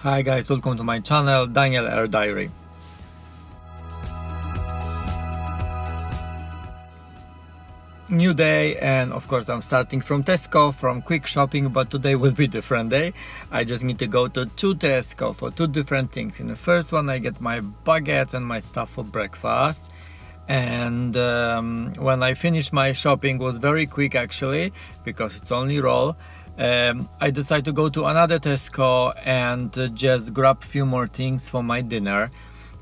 Hi guys, welcome to my channel, Daniel Air Diary. New day, and of course I'm starting from Tesco, from quick shopping, but today will be a different day. I just need to go to Tesco for two different things. In the first one I get my baguettes and my stuff for breakfast, and when I finished my shopping was very quick actually, because it's only roll. I decided to go to another Tesco and just grab a few more things for my dinner,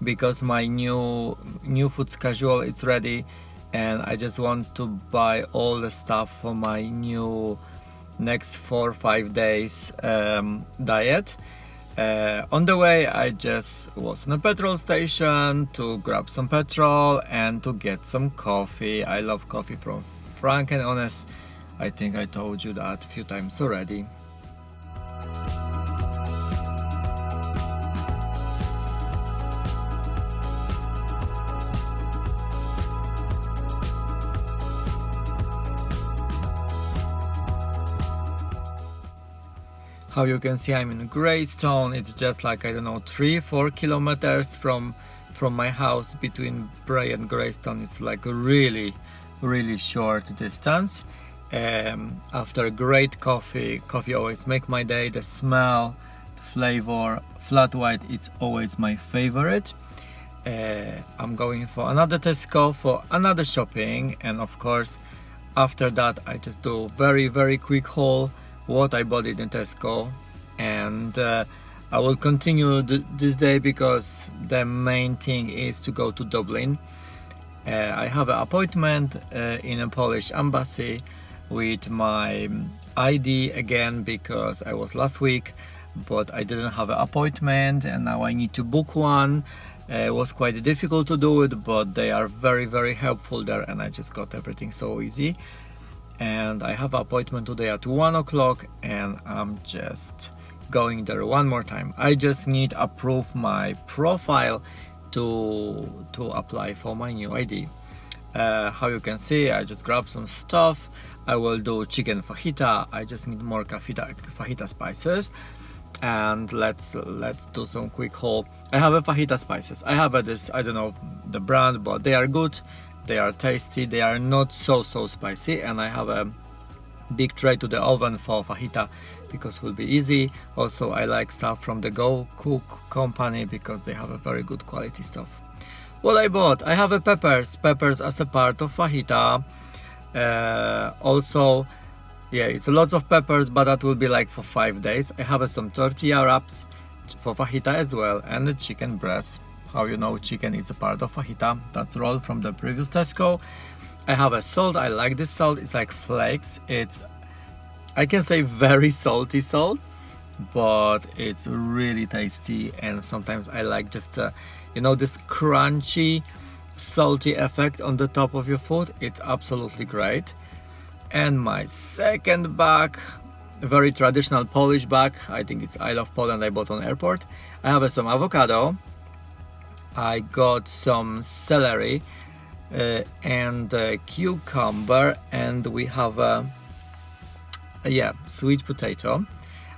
because my new food schedule is ready, and I just want to buy all the stuff for my new next 4 or 5 days diet. On the way I just was in a petrol station to grab some petrol and to get some coffee. I love coffee from Frank and Honest. I think I told you that a few times already. How you can see, I'm in Greystone. It's just like, I don't know, 3-4 kilometers from my house. Between Bray and Greystone, it's like a really short distance. After great coffee always make my day. The smell, the flavor, flat white, it's always my favorite. I'm going for another Tesco for another shopping, and of course after that I just do very quick haul what I bought in Tesco, and I will continue this day because the main thing is to go to Dublin. I have an appointment in a Polish embassy with my ID again, because I was last week but I didn't have an appointment, and now I need to book one. It was quite difficult to do it, but they are very helpful there, and I just got everything so easy. And I have an appointment today at 1 o'clock, and I'm just going there one more time. I just need to approve my profile to apply for my new ID. How you can see, I just grabbed some stuff. I will do chicken fajita. I just need more fajita spices, and let's do some quick haul. I have a fajita spices. I have this, I don't know the brand, but they are good. They are tasty. They are not so spicy, and I have a big tray to the oven for fajita because it will be easy. Also, I like stuff from the Go Cook company because they have a very good quality stuff. What I bought, I have a peppers as a part of fajita. Also, yeah, it's lots of peppers, but that will be like for 5 days. I have some tortilla wraps for fajita as well, and the chicken breast. How you know chicken is a part of fajita. That's rolled from the previous Tesco. I have a salt. I like this salt. It's like flakes. It's, I can say, very salty salt, but it's really tasty. And sometimes I like just you know, this crunchy salty effect on the top of your food. It's absolutely great. And my second bag, a very traditional Polish bag. I think it's I Love Poland. I bought on airport. I have some avocado. I got some celery and cucumber, and we have a sweet potato.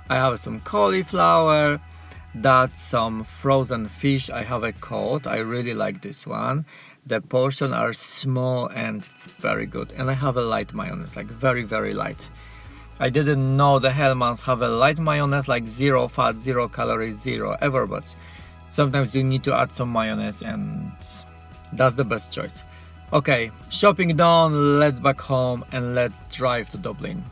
I have some cauliflower. That's some frozen fish. I have a cod. I really like this one. The portions are small and it's very good. And I have a light mayonnaise, like very light. I didn't know the Hellmann's have a light mayonnaise, like 0 fat, 0 calories, 0 ever, but sometimes you need to add some mayonnaise, and that's the best choice. Okay, shopping done, let's back home and let's drive to Dublin.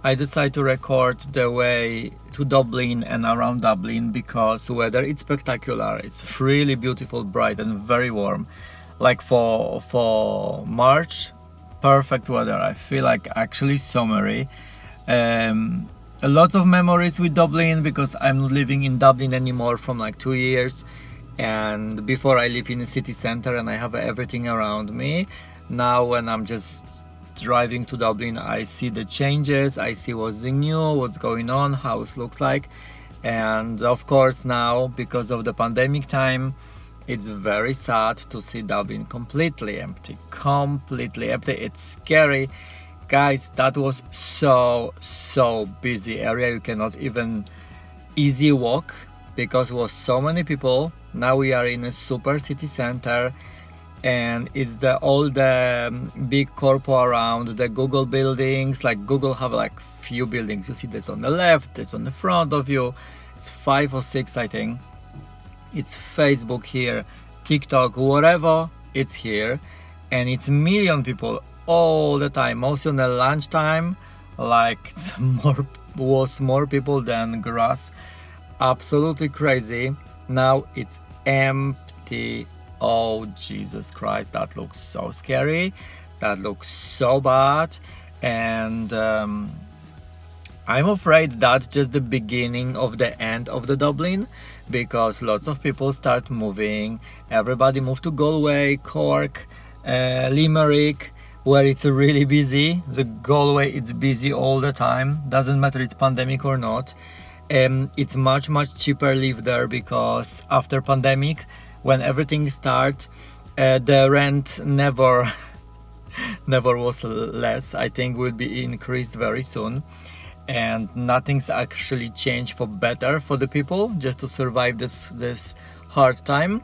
I decided to record the way to Dublin and around Dublin because weather is spectacular. It's really beautiful, bright and very warm. Like for March, perfect weather. I feel like actually summery. A lot of memories with Dublin because I'm not living in Dublin anymore from like 2 years, and before I live in the city center and I have everything around me. Now when I'm just driving to Dublin, I see the changes, I see what's new, what's going on, how it looks like. And of course now, because of the pandemic time, it's very sad to see Dublin completely empty. It's scary. Guys, that was so busy area. You cannot even easy walk because it was so many people. Now we are in a super city center, and it's all the big corpo around, the Google buildings. Like Google have like few buildings. You see this on the left, this on the front of you. It's 5 or 6, I think. It's Facebook here, Tik Tok, whatever, it's here, and it's million people all the time. Mostly on the lunchtime, like it's more people than grass. Absolutely crazy. Now it's empty. Oh Jesus Christ, that looks so scary. That looks so bad, and I'm afraid that's just the beginning of the end of the Dublin, because lots of people start moving. Everybody moved to Galway, Cork, Limerick, where it's really busy. The Galway, it's busy all the time. Doesn't matter it's pandemic or not. It's much cheaper live there, because after pandemic, when everything start, the rent never was less. I think will be increased very soon, and nothing's actually changed for better for the people just to survive this hard time.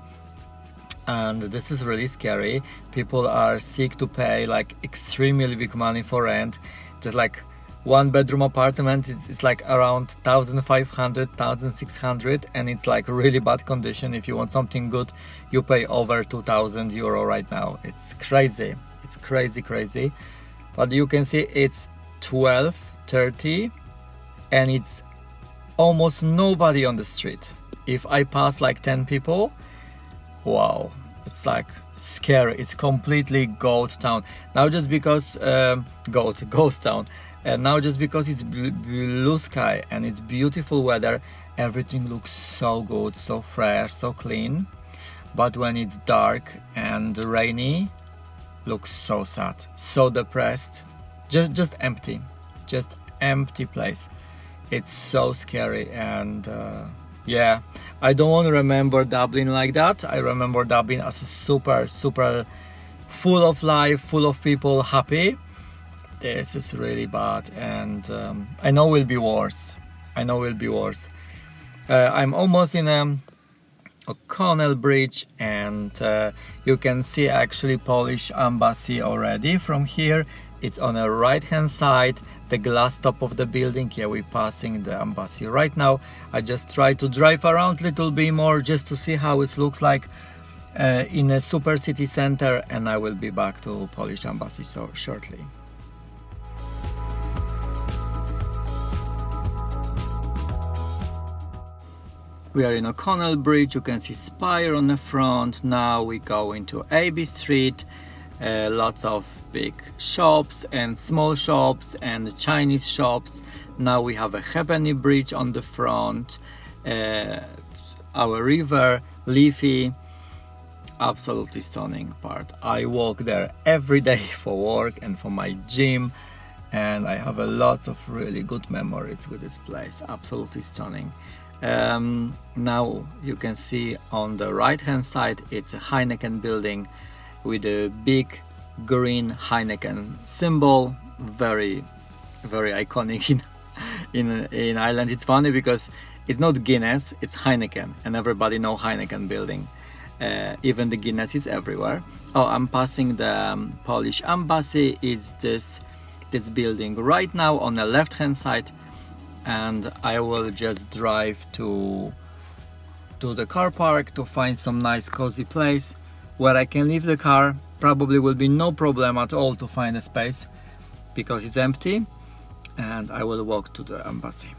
And this is really scary. People are sick to pay like extremely big money for rent. Just like one bedroom apartment, it's like around 1,500, 1,600, and it's like really bad condition. If you want something good, you pay over 2,000 euro right now. It's crazy. It's crazy. But you can see it's 12:30 and it's almost nobody on the street. If I pass like 10 people, wow, it's like scary. It's completely ghost town now, just because ghost town. And now just because it's blue sky and it's beautiful weather, everything looks so good, so fresh, so clean. But when it's dark and rainy, looks so sad, so depressed, just empty place. It's so scary. And yeah, I don't want to remember Dublin like that. I remember Dublin as a super full of life, full of people, happy. This is really bad, and I know will be worse. I'm almost in O'Connell Bridge, and you can see actually Polish embassy already from here. It's on the right hand side, the glass top of the building. Yeah, we're passing the embassy right now. I just try to drive around a little bit more just to see how it looks like in a super city center, and I will be back to Polish embassy so shortly. We are in O'Connell Bridge. You can see Spire on the front. Now we go into Abbey Street. Lots of big shops and small shops and Chinese shops. Now we have a Halfpenny Bridge on the front. Our river, Liffey. Absolutely stunning part. I walk there every day for work and for my gym, and I have a lot of really good memories with this place. Absolutely stunning. Now you can see on the right hand side, it's a Heineken building with a big green Heineken symbol. Very iconic in Ireland. It's funny because it's not Guinness, it's Heineken, and everybody know Heineken building. Even the Guinness is everywhere. Oh, I'm passing the Polish embassy. Is this building right now on the left hand side, and I will just drive to the car park to find some nice cozy place where I can leave the car. Probably will be no problem at all to find a space because it's empty, and I will walk to the embassy.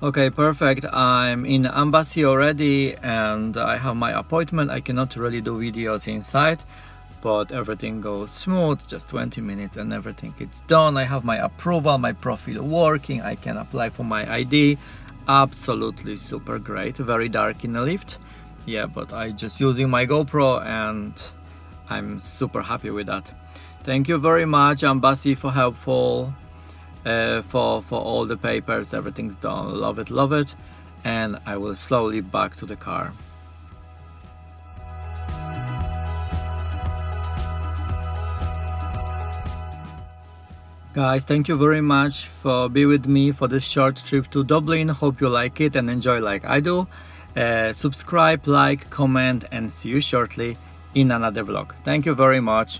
Okay, perfect. I'm in embassy already and I have my appointment. I cannot really do videos inside, but everything goes smooth, just 20 minutes and everything is done. I have my approval, my profile working, I can apply for my ID. Absolutely super great. Very dark in the lift. Yeah, but I just using my GoPro and I'm super happy with that. Thank you very much, embassy, for helpful. For all the papers, everything's done. Love it, and I will slowly back to the car. Guys, thank you very much for being with me for this short trip to Dublin. Hope you like it and enjoy like I do. Subscribe, like, comment, and see you shortly in another vlog. Thank you very much.